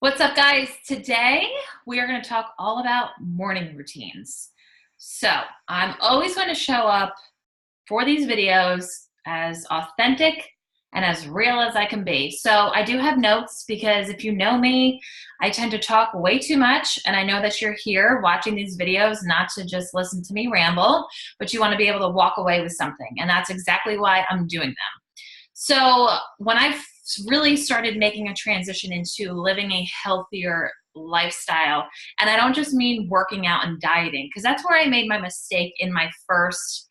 What's up, guys? Today we are going to talk all about morning routines. So, I'm always going to show up for these videos as authentic and as real as I can be. So, I do have notes because if you know me, I tend to talk way too much, and I know that you're here watching these videos not to just listen to me ramble, but you want to be able to walk away with something, and that's exactly why I'm doing them. So when I really started making a transition into living a healthier lifestyle, and I don't just mean working out and dieting, because that's where I made my mistake in my first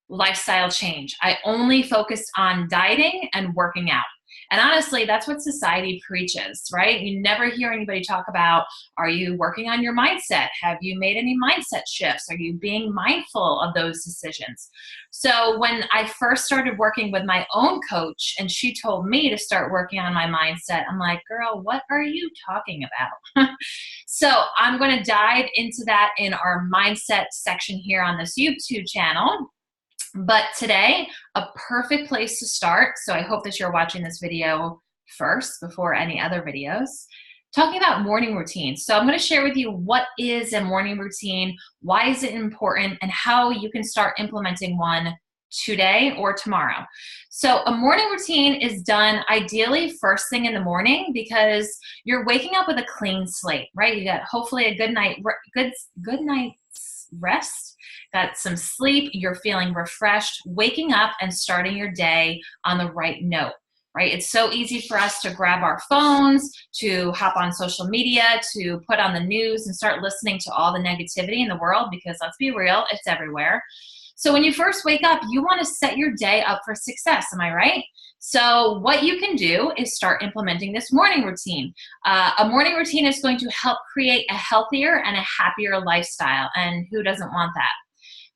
lifestyle change. I only focused on dieting and working out. And honestly, that's what society preaches, right? You never hear anybody talk about, are you working on your mindset? Have you made any mindset shifts? Are you being mindful of those decisions? So when I first started working with my own coach and she told me to start working on my mindset, I'm like, girl, what are you talking about? So I'm going to dive into that in our mindset section here on this YouTube channel. But today, a perfect place to start, so I hope that you're watching this video first before any other videos, talking about morning routines. So I'm going to share with you what is a morning routine, why is it important, and how you can start implementing one today or tomorrow. So a morning routine is done ideally first thing in the morning because you're waking up with a clean slate, right? You got hopefully a good night's rest, got some sleep, you're feeling refreshed, waking up and starting your day on the right note, right? It's so easy for us to grab our phones, to hop on social media, to put on the news and start listening to all the negativity in the world because let's be real, it's everywhere. So when you first wake up, you want to set your day up for success, am I right? So what you can do is start implementing this morning routine. A morning routine is going to help create a healthier and a happier lifestyle, and who doesn't want that?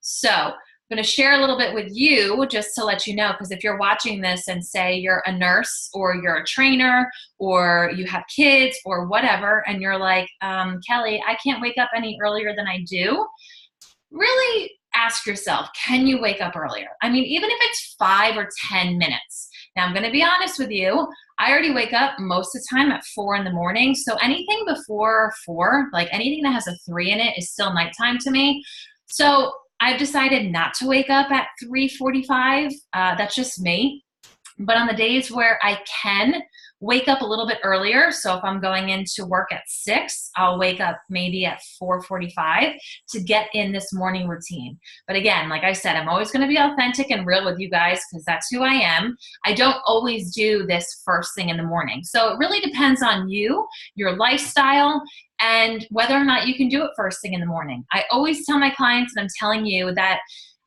So I'm going to share a little bit with you just to let you know, because if you're watching this and say you're a nurse or you're a trainer or you have kids or whatever, and you're like, Kelly, I can't wake up any earlier than I do, really ask yourself, can you wake up earlier? I mean, even if it's 5 or 10 minutes. Now, I'm going to be honest with you. I already wake up most of the time at 4 in the morning. So anything before 4, like anything that has a 3 in it is still nighttime to me. So I've decided not to wake up at 3:45. That's just me. But on the days where I can wake up a little bit earlier, so if I'm going into work at 6, I'll wake up maybe at 4:45 to get in this morning routine. But again, like I said, I'm always going to be authentic and real with you guys because that's who I am. I don't always do this first thing in the morning. So it really depends on you, your lifestyle, and whether or not you can do it first thing in the morning. I always tell my clients, and I'm telling you that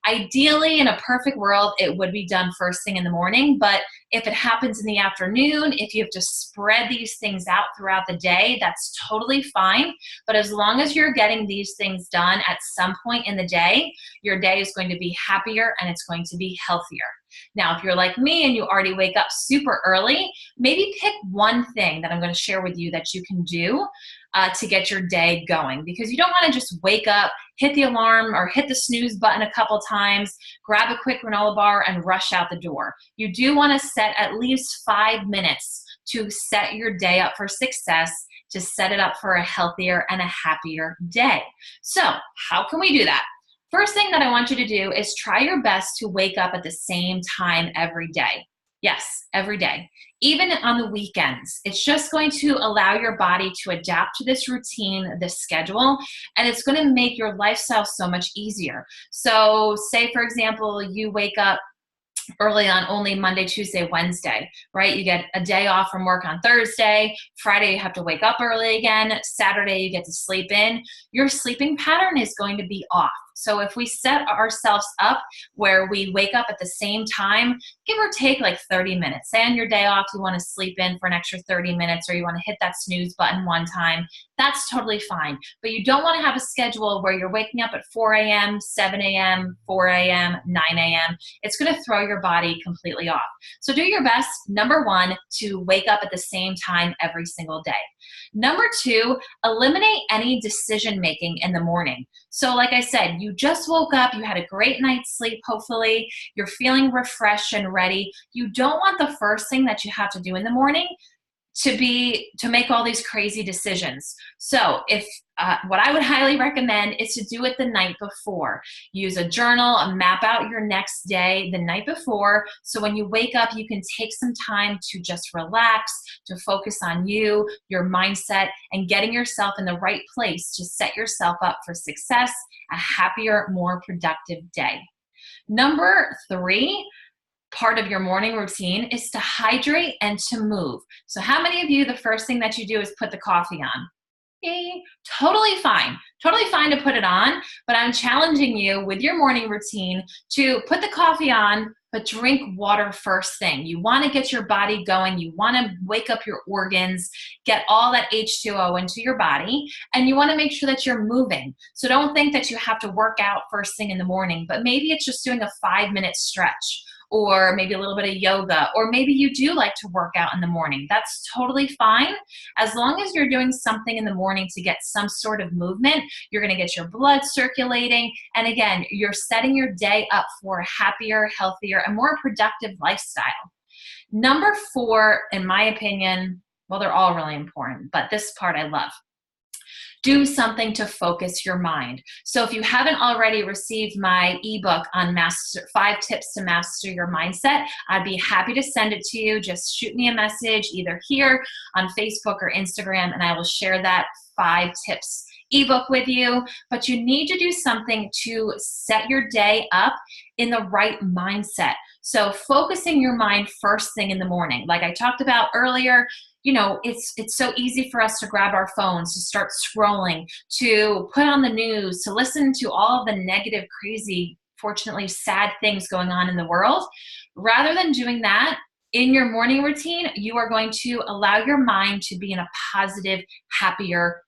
ideally, in a perfect world, it would be done first thing in the morning. But if it happens in the afternoon, if you have to spread these things out throughout the day, that's totally fine. But as long as you're getting these things done at some point in the day, your day is going to be happier and it's going to be healthier. Now, if you're like me and you already wake up super early, maybe pick one thing that I'm going to share with you that you can do to get your day going, because you don't want to just wake up, hit the alarm or hit the snooze button a couple times, grab a quick granola bar and rush out the door. You do want to set at least 5 minutes to set your day up for success, to set it up for a healthier and a happier day. So how can we do that? First thing that I want you to do is try your best to wake up at the same time every day. Yes, every day. Even on the weekends. It's just going to allow your body to adapt to this routine, this schedule, and it's going to make your lifestyle so much easier. So say, for example, you wake up early on only Monday, Tuesday, Wednesday, right? You get a day off from work on Thursday. Friday, you have to wake up early again. Saturday, you get to sleep in. Your sleeping pattern is going to be off. So if we set ourselves up where we wake up at the same time, give or take like 30 minutes. Say on your day off, you want to sleep in for an extra 30 minutes or you want to hit that snooze button one time, that's totally fine. But you don't want to have a schedule where you're waking up at 4 a.m., 7 a.m., 4 a.m., 9 a.m. It's going to throw your body completely off. So do your best, number one, to wake up at the same time every single day. Number two, eliminate any decision making in the morning. So like I said, you just woke up, you had a great night's sleep, hopefully, you're feeling refreshed and ready. You don't want the first thing that you have to do in the morning to make all these crazy decisions. So if what I would highly recommend is to do it the night before. Use a journal and map out your next day the night before, so when you wake up, you can take some time to just relax, to focus on you, your mindset, and getting yourself in the right place to set yourself up for success, a happier, more productive day. Number 3, part of your morning routine is to hydrate and to move. So how many of you, the first thing that you do is put the coffee on? Totally fine. Totally fine to put it on, but I'm challenging you with your morning routine to put the coffee on, but drink water first thing. You want to get your body going. You want to wake up your organs, get all that H2O into your body, and you want to make sure that you're moving. So don't think that you have to work out first thing in the morning, but maybe it's just doing a 5-minute stretch, or maybe a little bit of yoga, or maybe you do like to work out in the morning. That's totally fine. As long as you're doing something in the morning to get some sort of movement, you're gonna get your blood circulating. And again, you're setting your day up for a happier, healthier, and more productive lifestyle. Number 4, in my opinion, well, they're all really important, but this part I love. Do something to focus your mind. So if you haven't already received my ebook on 5 tips to master your mindset, I'd be happy to send it to you. Just shoot me a message either here on Facebook or Instagram, and I will share that 5 tips ebook with you. But you need to do something to set your day up in the right mindset. So focusing your mind first thing in the morning. Like I talked about earlier, you know, it's so easy for us to grab our phones, to start scrolling, to put on the news, to listen to all of the negative, crazy, fortunately sad things going on in the world. Rather than doing that, in your morning routine, you are going to allow your mind to be in a positive, happier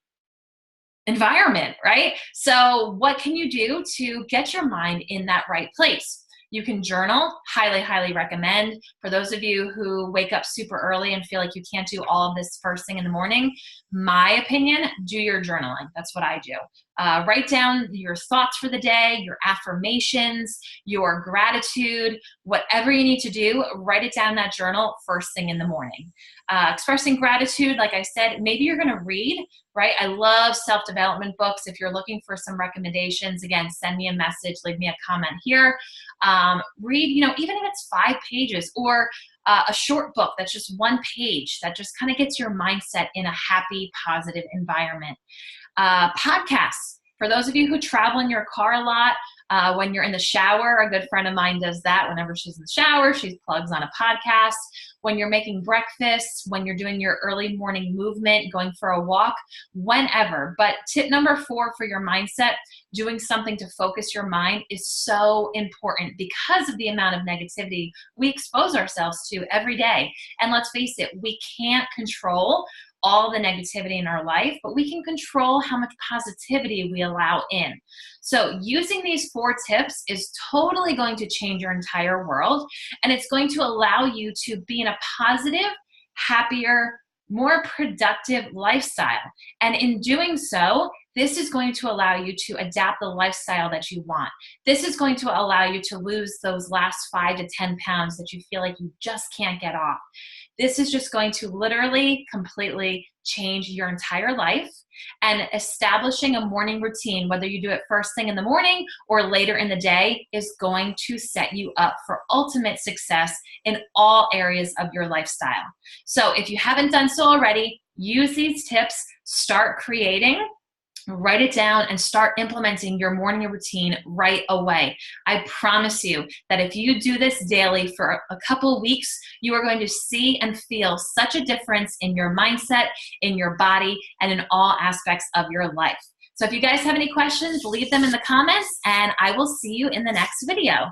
environment, right? So what can you do to get your mind in that right place? You can journal, highly, highly recommend. For those of you who wake up super early and feel like you can't do all of this first thing in the morning, my opinion, do your journaling. That's what I do. Write down your thoughts for the day, your affirmations, your gratitude, whatever you need to do, write it down in that journal first thing in the morning. Expressing gratitude, like I said, maybe you're gonna read, right? I love self-development books. If you're looking for some recommendations, again, send me a message, leave me a comment here. Read, you know, even if it's 5 pages, or a short book that's just 1 page, that just kind of gets your mindset in a happy, positive environment. Podcasts. For those of you who travel in your car a lot, when you're in the shower, a good friend of mine does that. Whenever she's in the shower, she plugs on a podcast. When you're making breakfast, when you're doing your early morning movement, going for a walk, whenever. But tip number 4 for your mindset, doing something to focus your mind, is so important because of the amount of negativity we expose ourselves to every day. And let's face it, we can't control all the negativity in our life, but we can control how much positivity we allow in. So using these 4 tips is totally going to change your entire world, and it's going to allow you to be in a positive, happier, more productive lifestyle. And in doing so, this is going to allow you to adapt the lifestyle that you want. This is going to allow you to lose those last 5 to 10 pounds that you feel like you just can't get off. This is just going to literally completely change your entire life. And establishing a morning routine, whether you do it first thing in the morning or later in the day, is going to set you up for ultimate success in all areas of your lifestyle. So if you haven't done so already, use these tips, start creating, write it down, and start implementing your morning routine right away. I promise you that if you do this daily for a couple weeks, you are going to see and feel such a difference in your mindset, in your body, and in all aspects of your life. So if you guys have any questions, leave them in the comments, and I will see you in the next video.